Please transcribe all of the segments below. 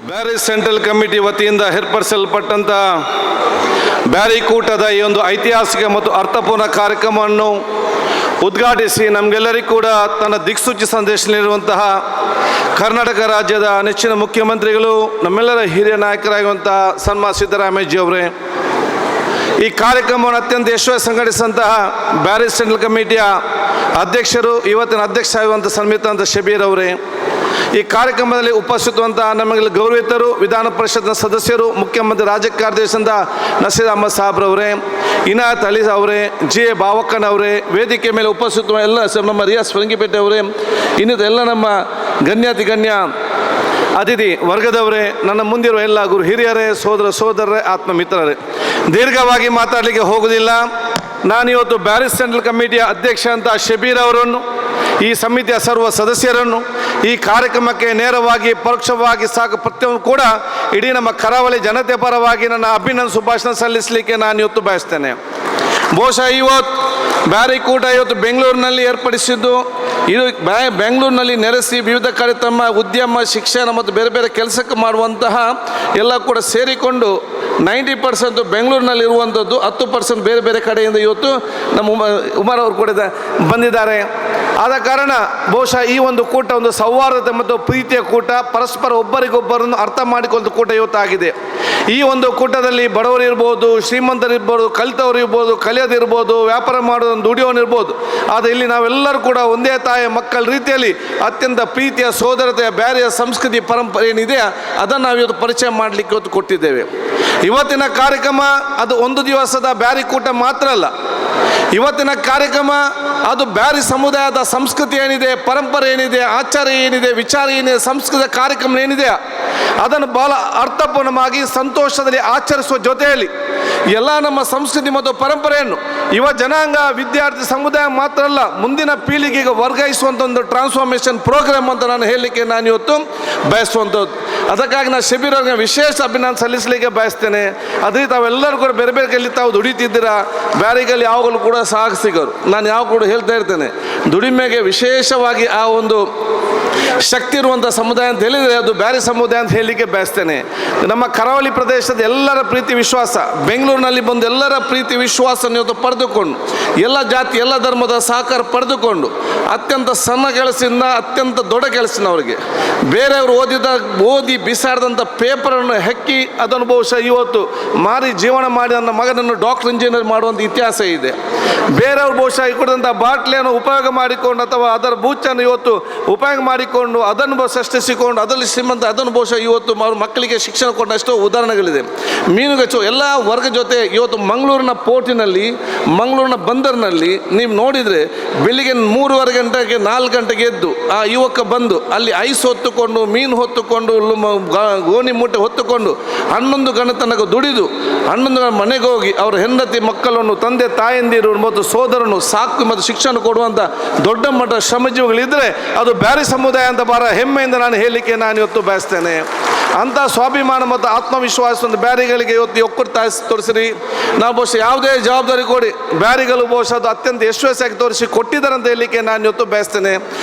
Beary central committee ವತಿಯಿಂದ ಏರ್ಪಡಿಸಲ್ಪಟ್ಟಂಥ ಬ್ಯಾರಿ ಕೂಟದ ಈ ಒಂದು ಐತಿಹಾಸಿಕ ಮತ್ತು ಅರ್ಥಪೂರ್ಣ ಕಾರ್ಯಕ್ರಮವನ್ನು ಉದ್ಘಾಟಿಸಿ ನಮಗೆಲ್ಲರಿಗೂ ಕೂಡ ತನ್ನ ದಿಕ್ಸೂಚಿ ಸಂದೇಶ ನೀಡುವಂತಹ ಕರ್ನಾಟಕ ರಾಜ್ಯದ ನೆಚ್ಚಿನ ಮುಖ್ಯಮಂತ್ರಿಗಳು, ನಮ್ಮೆಲ್ಲರ ಹಿರಿಯ ನಾಯಕರಾಗಿರುವಂತಹ ಸನ್ಮಾನ್ಯ ಸಿದ್ದರಾಮಯ್ಯಜಿ ಅವರೇ, ಈ ಕಾರ್ಯಕ್ರಮವನ್ನು ಅತ್ಯಂತ ಯಶಸ್ವಿ ಸಂಘಟಿಸಿದಂತಹ ಬ್ಯಾರಿ ಸೆಂಟ್ರಲ್ ಕಮಿಟಿಯ ಅಧ್ಯಕ್ಷರು, ಇವತ್ತಿನ ಅಧ್ಯಕ್ಷ ಆಗಿರುವಂಥ ಸನ್ಮಿತ ಶಬೀರ್ ಅವರೇ, ಈ ಕಾರ್ಯಕ್ರಮದಲ್ಲಿ ಉಪಸ್ಥಿತವಂತಹ ನಮಗೆ ಗೌರವಿತರು, ವಿಧಾನ ಪರಿಷತ್ನ ಸದಸ್ಯರು, ಮುಖ್ಯಮಂತ್ರಿ ರಾಜ್ಯ ಕಾರ್ಯದರ್ಶಿಯಿಂದ ನಸೀರ್ ಅಹಮದ್ ಸಾಬ್ರವರೇ, ಇನಾಯತ್ ಅಲಿ ಅವರೇ, ಜಿ ಎ ಬಾವಕ್ಕನ್ ಅವರೇ, ವೇದಿಕೆ ಮೇಲೆ ಉಪಸ್ಥಿತ ಎಲ್ಲ ನಮ್ಮ ರಿಯಾಸ್ ಫರಂಗಿಪೇಟೆ ಅವರೇ, ಇನ್ನಿತ ಎಲ್ಲ ನಮ್ಮ ಗಣ್ಯ ಅತಿಥಿ ವರ್ಗದವರೇ, ನನ್ನ ಮುಂದಿರುವ ಎಲ್ಲ ಗುರು ಹಿರಿಯರೇ, ಸೋದರರೇ, ಆತ್ಮ ಮಿತ್ರರೇ, ದೀರ್ಘವಾಗಿ ಮಾತಾಡಲಿಕ್ಕೆ ಹೋಗುವುದಿಲ್ಲ. ನಾನಿವತ್ತು ಬ್ಯಾರಿ ಸೆಂಟ್ರಲ್ ಕಮಿಟಿಯ ಅಧ್ಯಕ್ಷ ಅಂತ ಶಬೀರ್ ಅವರನ್ನು, ಈ ಸಮಿತಿಯ ಸರ್ವ ಸದಸ್ಯರನ್ನು, ಈ ಕಾರ್ಯಕ್ರಮಕ್ಕೆ ನೇರವಾಗಿ ಪರೋಕ್ಷವಾಗಿ ಪ್ರತಿಯೊಂದು ಕೂಡ ಇಡೀ ನಮ್ಮ ಕರಾವಳಿ ಜನತೆ ಪರವಾಗಿ ನನ್ನ ಅಭಿನಂದನೆ ಶುಭಾಶಯ ಸಲ್ಲಿಸಲಿಕ್ಕೆ ನಾನು ಇವತ್ತು ಬಯಸ್ತೇನೆ. ಬಹುಶಃ ಇವತ್ತು ಬ್ಯಾರಿ ಕೂಟ ಇವತ್ತು ಬೆಂಗಳೂರಿನಲ್ಲಿ ಏರ್ಪಡಿಸಿದ್ದು, ಇದು ಬೆಂಗಳೂರಿನಲ್ಲಿ ನೆಲೆಸಿ ವಿವಿಧ ಕಾರ್ಯಕ್ರಮ, ಉದ್ಯಮ, ಶಿಕ್ಷಣ ಮತ್ತು ಬೇರೆ ಬೇರೆ ಕೆಲಸಕ್ಕೆ ಮಾಡುವಂತಹ ಎಲ್ಲ ಕೂಡ ಸೇರಿಕೊಂಡು 90% ಬೆಂಗಳೂರಿನಲ್ಲಿ ಇರುವಂಥದ್ದು, 10% ಬೇರೆ ಬೇರೆ ಕಡೆಯಿಂದ ಇವತ್ತು ನಮ್ಮ ಉಮರ್ ಅವರು ಕೂಡ ಬಂದಿದ್ದಾರೆ. ಆದ ಕಾರಣ ಬಹುಶಃ ಈ ಒಂದು ಕೂಟ ಒಂದು ಸೌಹಾರ್ದತೆ ಮತ್ತು ಪ್ರೀತಿಯ ಕೂಟ, ಪರಸ್ಪರ ಒಬ್ಬರಿಗೊಬ್ಬರನ್ನು ಅರ್ಥ ಮಾಡಿಕೊಳ್ಳುವ ಕೂಟ ಇವತ್ತಾಗಿದೆ. ಈ ಒಂದು ಕೂಟದಲ್ಲಿ ಬಡವರು ಇರ್ಬೋದು, ಶ್ರೀಮಂತರಿರ್ಬೋದು, ಕಲಿತವರು ಇರ್ಬೋದು, ಕಲಿಯೋದಿರ್ಬೋದು, ವ್ಯಾಪಾರ ಮಾಡೋದು, ದುಡಿಯೋನಿರ್ಬೋದು, ಆದರೆ ಇಲ್ಲಿ ನಾವೆಲ್ಲರೂ ಕೂಡ ಒಂದೇ ತಾಯಿಯ ಮಕ್ಕಳ ರೀತಿಯಲ್ಲಿ ಅತ್ಯಂತ ಪ್ರೀತಿಯ, ಸೋದರತೆಯ, ಬ್ಯಾರಿಯ ಸಂಸ್ಕೃತಿ ಪರಂಪರೆ ಏನಿದೆ ಅದನ್ನು ನಾವು ಇವತ್ತು ಪರಿಚಯ ಮಾಡಲಿಕ್ಕೆ ಇವತ್ತು ಕೊಟ್ಟಿದ್ದೇವೆ. ಇವತ್ತಿನ ಕಾರ್ಯಕ್ರಮ ಅದು ಒಂದು ದಿವಸದ ಬ್ಯಾರಿ ಕೂಟ ಮಾತ್ರ ಅಲ್ಲ. ಇವತ್ತಿನ ಕಾರ್ಯಕ್ರಮ ಅದು ಬ್ಯಾರಿ ಸಮುದಾಯದ ಸಂಸ್ಕೃತಿ ಏನಿದೆ, ಪರಂಪರೆ ಏನಿದೆ, ಆಚಾರ ಏನಿದೆ, ವಿಚಾರ ಏನಿದೆ, ಸಂಸ್ಕೃತ ಕಾರ್ಯಕ್ರಮ ಏನಿದೆ ಅದನ್ನು ಬಹಳ ಅರ್ಥಪೂರ್ಣವಾಗಿ ಸಂತೋಷದಲ್ಲಿ ಆಚರಿಸುವ ಜೊತೆಯಲ್ಲಿ ಎಲ್ಲ ನಮ್ಮ ಸಂಸ್ಕೃತಿ ಮತ್ತು ಪರಂಪರೆಯನ್ನು ಯುವ ಜನಾಂಗ, ವಿದ್ಯಾರ್ಥಿ ಸಮುದಾಯ ಮಾತ್ರ ಅಲ್ಲ, ಮುಂದಿನ ಪೀಳಿಗೆಗೆ ವರ್ಗಾಯಿಸುವಂಥ ಒಂದು ಟ್ರಾನ್ಸ್ಫಾರ್ಮೇಷನ್ ಪ್ರೋಗ್ರಾಮ್ ಅಂತ ನಾನು ಹೇಳಲಿಕ್ಕೆ ನಾನು ಇವತ್ತು ಬಯಸುವಂಥದ್ದು. ಅದಕ್ಕಾಗಿ ನಾನು ಶಬೀರ್ ಅವ್ರಿಗೆ ವಿಶೇಷ ಅಭಿನಂದನೆ ಸಲ್ಲಿಸಲಿಕ್ಕೆ ಬಯಸ್ತೇನೆ. ಅದೇ ತಾವೆಲ್ಲರೂ ಕೂಡ ಬೇರೆ ಬೇರೆ ಕೈಲಿ ತಾವು ದುಡಿತಿದ್ದೀರಾ, ಬ್ಯಾರಿಗಲ್ಲಿ ಯಾವಾಗಲೂ ಕೂಡ ಸಾಹಸಿಗರು. ನಾನು ಯಾವ ಕೂಡ ಹೇಳ್ತಾ ಇರ್ತೇನೆ, ದುಡಿಮೆಗೆ ವಿಶೇಷವಾಗಿ ಆ ಒಂದು ಶಕ್ತಿ ಇರುವಂಥ ಸಮುದಾಯ ಅಂತ ಹೇಳಿದರೆ ಅದು ಬ್ಯಾರಿ ಸಮುದಾಯ ಅಂತ ಹೇಳಲಿಕ್ಕೆ ಬಯಸ್ತೇನೆ. ನಮ್ಮ ಕರಾವಳಿ ಪ್ರದೇಶದ ಎಲ್ಲರ ಪ್ರೀತಿ ವಿಶ್ವಾಸ, ಬೆಂಗಳೂರಿನಲ್ಲಿ ಬಂದು ಎಲ್ಲರ ಪ್ರೀತಿ ವಿಶ್ವಾಸವನ್ನು ಇವತ್ತು ಪಡೆದುಕೊಂಡು, ಎಲ್ಲ ಜಾತಿ ಎಲ್ಲ ಧರ್ಮದ ಸಹಕಾರ ಪಡೆದುಕೊಂಡು ಅತ್ಯಂತ ಸಣ್ಣ ಕೆಲಸದಿಂದ ಅತ್ಯಂತ ದೊಡ್ಡ ಕೆಲಸದವರಿಗೆ ಬೇರೆಯವರು ಓದಿ ಬಿಸಾಡಿದಂಥ ಪೇಪರನ್ನು ಹೆಕ್ಕಿ ಅದನ್ನು ಬಹುಶಃ ಇವತ್ತು ಮಾರಿ ಜೀವನ ಮಾಡಿ ನನ್ನ ಮಗನನ್ನು ಡಾಕ್ಟರ್ ಇಂಜಿನಿಯರ್ ಮಾಡುವಂಥ ಇತಿಹಾಸ ಇದೆ. ಬೇರೆಯವರು ಬಹುಶಃ ಕೊಡಿದಂಥ ಬಾಟ್ಲಿಯನ್ನು ಉಪಯೋಗ ಮಾಡಿಕೊಂಡು ಅಥವಾ ಅದರ ಬೂಚನ್ನು ಇವತ್ತು ಉಪಯೋಗ ಮಾಡಿಕೊಂಡು ಅದನ್ನು ಸೃಷ್ಟಿಸಿಕೊಂಡು ಅದರಲ್ಲಿ ಶ್ರೀಮಂತ ಅದನ್ನು ಬಹುಶಃ ಇವತ್ತು ಮಕ್ಕಳಿಗೆ ಶಿಕ್ಷಣ ಕೊಟ್ಟಷ್ಟು ಉದಾಹರಣೆಗಳಿದೆ. ಮೀನುಗಾರಿಕೆ ಎಲ್ಲ ವರ್ಗ ಜೊತೆ ಇವತ್ತು ಮಂಗಳೂರಿನ ಪೋರ್ಟಿನಲ್ಲಿ, ಮಂಗಳೂರಿನ ಬಂದರಿನಲ್ಲಿ ನೀವು ನೋಡಿದರೆ ಬೆಳಿಗ್ಗೆ 3:15 ಗಂಟೆಗೆ 4 ಗಂಟೆಗೆ ಎದ್ದು ಆ ಯುವಕ ಬಂದು ಅಲ್ಲಿ ಐಸ್ ಹೊತ್ತುಕೊಂಡು, ಮೀನು ಹೊತ್ತುಕೊಂಡು, ಗೋಣಿ ಮೂಟೆ ಹೊತ್ತುಕೊಂಡು 11 ಗಂಟೆ ತನಕ ದುಡಿದು 11 ಗಂಟೆ ಮನೆಗೆ ಹೋಗಿ ಅವರ ಹೆಂಡತಿ ಮಕ್ಕಳನ್ನು, ತಂದೆ ತಾಯಂದಿರು ಮತ್ತು ಸೋದರನು ಸಾಕು ಮತ್ತು ಶಿಕ್ಷಣ ಕೊಡುವಂಥ ದೊಡ್ಡ ಮಟ್ಟದ ಶ್ರಮಜೀವಿಗಳಿದ್ದರೆ ಅದು ಬ್ಯಾರಿ ಸಮುದಾಯ ಅಂತ ಬಹಳ ಹೆಮ್ಮೆಯಿಂದ ನಾನು ಹೇಳಲಿಕ್ಕೆ ನಾನು ಇವತ್ತು ಬಯಸ್ತೇನೆ. ಅಂಥ ಸ್ವಾಭಿಮಾನ ಮತ್ತು ಆತ್ಮವಿಶ್ವಾಸವನ್ನು ಬ್ಯಾರಿಗಳಿಗೆ ಇವತ್ತು ಒಕ್ಕೂಟ ತೋರಿಸಿರಿ. ನಾವು ಬಹುಶಃ ಯಾವುದೇ ಜವಾಬ್ದಾರಿ ಕೊಡಿ ಬ್ಯಾರಿಗಳು ಬಹುಶಃ ಅದು ಅತ್ಯಂತ ಯಶಸ್ವಿಯಾಗಿ ತೋರಿಸಿ ಕೊಟ್ಟಿದ್ದಾರೆ ಅಂತ ಹೇಳಲಿಕ್ಕೆ ನಾನು ಇವತ್ತು ಬಯಸ್ತೇನೆ.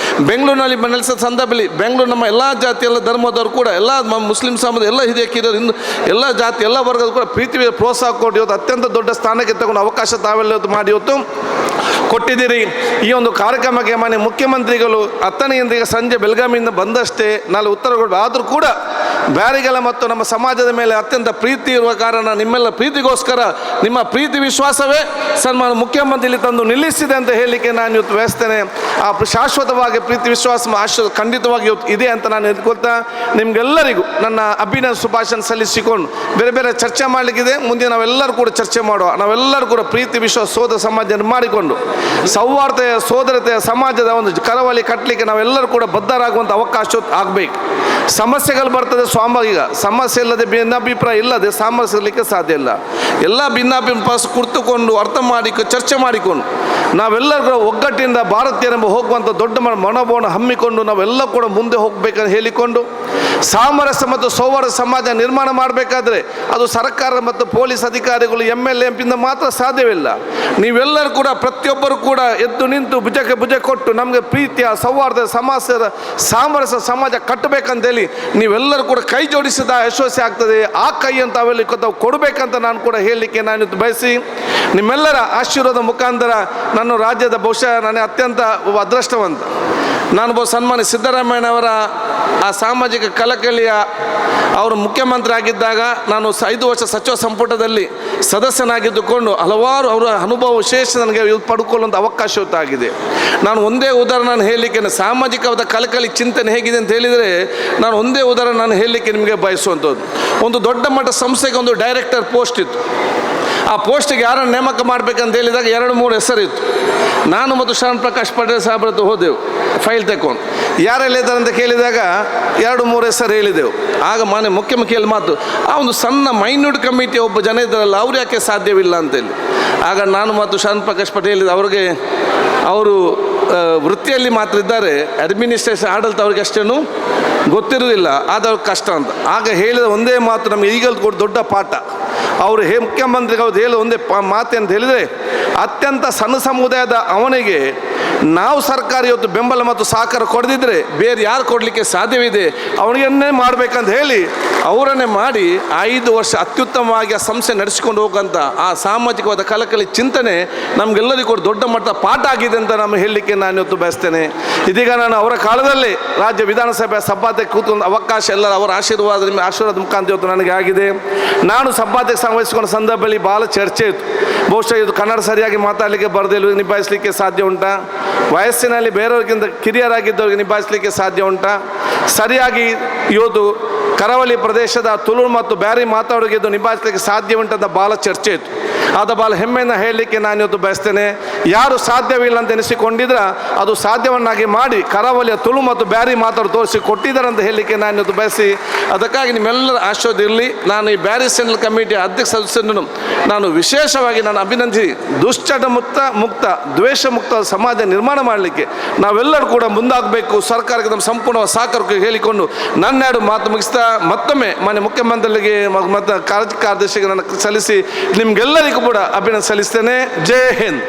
ಬೆಂಗಳೂರಿನಲ್ಲಿ ನೆಲೆಸಿದ ಸಂದರ್ಭದಲ್ಲಿ ಬೆಂಗಳೂರು ನಮ್ಮ ಎಲ್ಲ ಜಾತಿ ಎಲ್ಲ ಧರ್ಮದವರು ಕೂಡ ಎಲ್ಲ ಮುಸ್ಲಿಂ ಸಮಾಜದ ಎಲ್ಲ ಹಿರಿಯ ಕಿರಿಯರು, ಹಿಂದೂ ಎಲ್ಲ ಜಾತಿ ಎಲ್ಲ ವರ್ಗದ ಕೂಡ ಪ್ರೀತಿ ಪ್ರೋತ್ಸಾಹ ಕೊಟ್ಟು ಇವತ್ತು ಅತ್ಯಂತ ದೊಡ್ಡ ಸ್ಥಾನಕ್ಕೆ ತಗೊಂಡು ಅವಕಾಶ ತಾವೆಲ್ಲ ಇವತ್ತು ಮಾಡಿ ಇವತ್ತು ಕೊಟ್ಟಿದ್ದೀರಿ. ಈ ಒಂದು ಕಾರ್ಯಕ್ರಮಕ್ಕೆ ಮಾನ್ಯ ಮುಖ್ಯಮಂತ್ರಿಗಳು 10ನೇ ಸಂಜೆ ಬೆಳಗಾವಿಯಿಂದ ಬಂದಷ್ಟೇ ನಾಳೆ ಉತ್ತರ ಕೊಡಬೇಕು. ಆದರೂ ಕೂಡ ಬ್ಯಾರಿಗಳ ಮತ್ತು ನಮ್ಮ ಸಮಾಜದ ಮೇಲೆ ಅತ್ಯಂತ ಪ್ರೀತಿ ಇರುವ ಕಾರಣ ನಿಮ್ಮೆಲ್ಲ ಪ್ರೀತಿಗೋಸ್ಕರ ನಿಮ್ಮ ಪ್ರೀತಿ ವಿಶ್ವಾಸವೇ ಸನ್ಮಾನ್ಯ ಮುಖ್ಯಮಂತ್ರಿ ತಂದು ನಿಲ್ಲಿಸಿದೆ ಅಂತ ಹೇಳಲಿಕ್ಕೆ ನಾನು ಇವತ್ತು ಬಯಸ್ತೇನೆ. ಆ ಶಾಶ್ವತವಾಗಿ ಪ್ರೀತಿ ವಿಶ್ವಾಸ ಖಂಡಿತವಾಗಿ ಇವತ್ತು ಇದೆ ಅಂತ ನಾನು ಎದ್ಕೊಳ್ತಾ ನಿಮಗೆಲ್ಲರಿಗೂ ನನ್ನ ಅಭಿನಂದನೆ ಶುಭಾಶಯ ಸಲ್ಲಿಸಿಕೊಂಡು ಬೇರೆ ಬೇರೆ ಚರ್ಚೆ ಮಾಡಲಿಕ್ಕಿದೆ. ಮುಂದೆ ನಾವೆಲ್ಲರೂ ಕೂಡ ಚರ್ಚೆ ಮಾಡುವ, ನಾವೆಲ್ಲರೂ ಕೂಡ ಪ್ರೀತಿ ವಿಶ್ವಾಸ ಸೋದರ ಸಮಾಜ ಮಾಡಿಕೊಂಡು ಸೌಹಾರ್ದತೆಯ ಸೋದರತೆಯ ಸಮಾಜದ ಒಂದು ಕರಾವಳಿ ಕಟ್ಟಲಿಕ್ಕೆ ನಾವೆಲ್ಲರೂ ಕೂಡ ಬದ್ಧರಾಗುವಂಥ ಅವಕಾಶ ಆಗಬೇಕು. ಸಮಸ್ಯೆಗಳು ಬರ್ತದೆ ಸ್ವಾಭಾವಿಕ, ಸಮಸ್ಯೆ ಇಲ್ಲದೆ ಭಿನ್ನಾಭಿಪ್ರಾಯ ಇಲ್ಲದೆ ಸಾಮರಸ್ಯ ಇರಲಿಕ್ಕೆ ಸಾಧ್ಯ ಇಲ್ಲ. ಎಲ್ಲ ಭಿನ್ನಾಭಿಪ್ರಾಯ ಕುಳಿತುಕೊಂಡು ಅರ್ಥ ಮಾಡಿ ಚರ್ಚೆ ಮಾಡಿಕೊಂಡು ನಾವೆಲ್ಲರೂ ಕೂಡ ಒಗ್ಗಟ್ಟಿನಿಂದ ಭಾರತೀಯರೆಂಬ ಹೋಗುವಂಥ ದೊಡ್ಡ ಮನೋಭಾವನ ಹಮ್ಮಿಕೊಂಡು ನಾವೆಲ್ಲ ಕೂಡ ಮುಂದೆ ಹೋಗಬೇಕಂತ ಹೇಳಿಕೊಂಡು ಸಾಮರಸ್ಯ ಮತ್ತು ಸೌಹಾರ್ದ ಸಮಾಜ ನಿರ್ಮಾಣ ಮಾಡಬೇಕಾದ್ರೆ ಅದು ಸರ್ಕಾರ ಮತ್ತು ಪೊಲೀಸ್ ಅಧಿಕಾರಿಗಳು MLA MP ಮಾತ್ರ ಸಾಧ್ಯವಿಲ್ಲ. ನೀವೆಲ್ಲರೂ ಕೂಡ ಪ್ರತಿಯೊಬ್ಬರು ಕೂಡ ಎದ್ದು ನಿಂತು ಭುಜಕ್ಕೆ ಭುಜ ಕೊಟ್ಟು ನಮಗೆ ಪ್ರೀತಿಯ ಸೌಹಾರ್ದ ಸಮಾಜದ ಸಾಮರಸ್ಯ ಸಮಾಜ ಕಟ್ಟಬೇಕಂತೇಳಿ ನೀವೆಲ್ಲರೂ ಕೂಡ ಕೈ ಜೋಡಿಸಿದ ಯಶಸ್ವಿ ಆಗ್ತದೆ. ಆ ಕೈಯನ್ನು ತಾವೆಲ್ಲ ಕೊಡಬೇಕಂತ ನಾನು ಕೂಡ ಹೇಳಲಿಕ್ಕೆ ನಾನು ಬಯಸಿ ನಿಮ್ಮೆಲ್ಲರ ಆಶೀರ್ವಾದ ಮುಖಾಂತರ ನನ್ನ ರಾಜ್ಯದ ಬಹುಶಃ ನಾನು ಅತ್ಯಂತ ಅದೃಷ್ಟವಂತ. ನಾನು ಸನ್ಮಾನ್ಯ ಸಿದ್ದರಾಮಯ್ಯನವರ ಆ ಸಾಮಾಜಿಕ ಕಳಕಳಿಯ ಅವರು ಮುಖ್ಯಮಂತ್ರಿ ಆಗಿದ್ದಾಗ ನಾನು 5 ವರ್ಷ ಸಚಿವ ಸಂಪುಟದಲ್ಲಿ ಸದಸ್ಯನಾಗಿದ್ದುಕೊಂಡು ಹಲವಾರು ಅವರ ಅನುಭವ ವಿಶೇಷ ನನಗೆ ಪಡ್ಕೊಳ್ಳುವಂಥ ಅವಕಾಶ ಆಗಿದೆ. ನಾನು ಒಂದೇ ಉದಾಹರಣೆ ಹೇಳಲಿಕ್ಕೆ ಸಾಮಾಜಿಕವಾದ ಕಳಕಳಿ ಚಿಂತನೆ ಹೇಗಿದೆ ಅಂತ ಹೇಳಿದರೆ ನಾನು ಒಂದೇ ಉದಾಹರಣೆ ನಾನು ಹೇಳಲಿಕ್ಕೆ ನಿಮಗೆ ಬಯಸುವಂಥದ್ದು. ಒಂದು ದೊಡ್ಡ ಮಟ್ಟ ಸಂಸ್ಥೆಗೆ ಒಂದು ಡೈರೆಕ್ಟರ್ ಪೋಸ್ಟ್ ಇತ್ತು. ಆ ಪೋಸ್ಟಿಗೆ ಯಾರನ್ನು ನೇಮಕ ಮಾಡಬೇಕಂತ ಹೇಳಿದಾಗ 2-3 ಹೆಸರಿತ್ತು. ನಾನು ಮತ್ತು ಶರಣ್ ಪ್ರಕಾಶ್ ಪಟೇಲ್ ಸಾಹೇಬ್ರ ಹತ್ರ ಹೋದೆವು ಫೈಲ್ ತಗೊಂಡು. ಯಾರೆಲ್ಲ ಇದ್ದಾರೆ ಅಂತ ಕೇಳಿದಾಗ 2-3 ಹೆಸರು ಹೇಳಿದೆವು. ಆಗ ಮುಖ್ಯಮಂತ್ರಿಯಲ್ಲಿ ಮಾತು ಆ ಒಂದು ಸಣ್ಣ ಮೈನ್ಯೂಟ್ ಕಮಿಟಿ ಒಬ್ಬ ಜನ ಇದ್ದಾರಲ್ಲ ಅವ್ರು ಯಾಕೆ ಸಾಧ್ಯವಿಲ್ಲ ಅಂತೇಳಿ. ಆಗ ನಾನು ಮತ್ತು ಶರಣ್ ಪ್ರಕಾಶ್ ಪಟೇಲ್ ಅವ್ರಿಗೆ ಅವರು ವೃತ್ತಿಯಲ್ಲಿ ಮಾತ್ರ ಇದ್ದಾರೆ, ಅಡ್ಮಿನಿಸ್ಟ್ರೇಷನ್ ಆಡಳಿತ ಅವ್ರಿಗೆ ಅಷ್ಟೇನು ಗೊತ್ತಿರೋದಿಲ್ಲ, ಆದವ್ರ ಕಷ್ಟ ಅಂತ. ಆಗ ಹೇಳಿದ ಒಂದೇ ಮಾತು ನಮಗೆ ಈಗಲೂ ಕೂಡ ದೊಡ್ಡ ಪಾಠ. ಅವರು ಮುಖ್ಯಮಂತ್ರಿಗಳು ಹೇಳೋ ಒಂದೇ ಮಾತು ಅಂತ ಹೇಳಿದರೆ ಅತ್ಯಂತ ಸಣ್ಣ ಸಮುದಾಯದ ಅವನಿಗೆ ನಾವು ಸರ್ಕಾರ ಇವತ್ತು ಬೆಂಬಲ ಮತ್ತು ಸಹಕಾರ ಕೊಡದಿದ್ದರೆ ಬೇರೆ ಯಾರು ಕೊಡಲಿಕ್ಕೆ ಸಾಧ್ಯವಿದೆ, ಅವನಿಗನ್ನೇ ಮಾಡಬೇಕಂತ ಹೇಳಿ ಅವರನ್ನೇ ಮಾಡಿ 5 ವರ್ಷ ಅತ್ಯುತ್ತಮವಾಗಿ ಆ ಸಂಸ್ಥೆ ನಡೆಸಿಕೊಂಡು ಹೋಗುವಂಥ ಆ ಸಾಮಾಜಿಕವಾದ ಕಳಕಳಿ ಚಿಂತನೆ ನಮಗೆಲ್ಲರಿಗೂ ಕೂಡ ದೊಡ್ಡ ಮಟ್ಟದ ಪಾಠ ಆಗಿದೆ ಅಂತ ನಾನು ಹೇಳಲಿಕ್ಕೆ ನಾನು ಇವತ್ತು ಬಯಸ್ತೇನೆ. ಇದೀಗ ನಾನು ಅವರ ಕಾಲದಲ್ಲಿ ರಾಜ್ಯ ವಿಧಾನಸಭೆ ಸಭಾಧ್ಯಕ್ಷ ಕೂತ್ಕೊಂಡು ಅವಕಾಶ ಎಲ್ಲರ ಅವರ ಆಶೀರ್ವಾದ ಮುಖಾಂತರ ಇವತ್ತು ನನಗೆ ಆಗಿದೆ. ನಾನು ಸಭಾಧ್ಯಕ್ಷ ವಹಿಸಿಕೊಂಡ ಸಂದರ್ಭದಲ್ಲಿ ಭಾಳ ಚರ್ಚೆ ಇತ್ತು. ಬಹುಶಃ ಇದು ಕನ್ನಡ ಸರಿಯಾಗಿ ಮಾತಾಡಲಿಕ್ಕೆ ಬರದಿಲ್ಲ, ನಿಭಾಯಿಸಲಿಕ್ಕೆ ಸಾಧ್ಯ ಉಂಟಾ? ವಯಸ್ಸಿನಲ್ಲಿ ಬೇರೆಯವ್ರಿಗಿಂತ ಕಿರಿಯರಾಗಿದ್ದವ್ರಿಗೆ ನಿಭಾಯಿಸಲಿಕ್ಕೆ ಸಾಧ್ಯ ಉಂಟಾ? ಸರಿಯಾಗಿ ಇವತ್ತು ಕರಾವಳಿ ಪ್ರದೇಶದ ತುಳು ಮತ್ತು ಬ್ಯಾರಿ ಮಾತಾಡೋರಿಗೆ ಇದು ನಿಭಾಯಿಸಲಿಕ್ಕೆ ಸಾಧ್ಯ ಉಂಟಂತ ಭಾಳ ಚರ್ಚೆ ಇತ್ತು. ಆದ ಭಾಳ ಹೆಮ್ಮೆಯಿಂದ ಹೇಳಲಿಕ್ಕೆ ನಾನು ಇವತ್ತು ಬಯಸ್ತೇನೆ. ಯಾರು ಸಾಧ್ಯವಿಲ್ಲ ಅಂತ ಎನಿಸಿಕೊಂಡಿದ್ರೆ ಅದು ಸಾಧ್ಯವನ್ನಾಗಿ ಮಾಡಿ ಕರಾವಳಿಯ ತುಳು ಮತ್ತು ಬ್ಯಾರಿ ಮಾತಾಡಿ ತೋರಿಸಿ ಕೊಟ್ಟಿದ್ದಾರೆ ಅಂತ ಹೇಳಲಿಕ್ಕೆ ನಾನು ಇವತ್ತು ಬಯಸಿ ಅದಕ್ಕಾಗಿ ನಿಮ್ಮೆಲ್ಲರ ಆಶೀರ್ವಾದ ಇರಲಿ. ನಾನು ಈ ಬ್ಯಾರಿ ಸೆಂಟ್ರಲ್ ಕಮಿಟಿಯ ಅಧ್ಯಕ್ಷ ಸದಸ್ಯರನ್ನು ನಾನು ವಿಶೇಷವಾಗಿ ನಾನು ಅಭಿನಂದಿಸಿ ದುಶ್ಚಟ ಮುಕ್ತ ದ್ವೇಷ ಮುಕ್ತ ಸಮಾಜ ನಿರ್ಮಾಣ ಮಾಡಲಿಕ್ಕೆ ನಾವೆಲ್ಲರೂ ಕೂಡ ಮುಂದಾಗಬೇಕು. ಸರ್ಕಾರಕ್ಕೆ ನಮ್ಮ ಸಂಪೂರ್ಣ ಸಹಕಾರಕ್ಕೆ ಹೇಳಿಕೊಂಡು ನನ್ನೆರಡು ಮಾತು ಮುಗಿಸ್ತಾ ಮತ್ತೊಮ್ಮೆ ಮಾನ್ಯ ಮುಖ್ಯಮಂತ್ರಿಗೆ ಮತ್ತು ಕಾರ್ಯದರ್ಶಿಗೆ ನಾನು ಸಲ್ಲಿಸಿ ನಿಮಗೆಲ್ಲರಿಗೂ ಕೂಡ ಅಭಿನಂದನೆ ಸಲ್ಲಿಸ್ತೇನೆ. ಜೈ ಹಿಂದ್.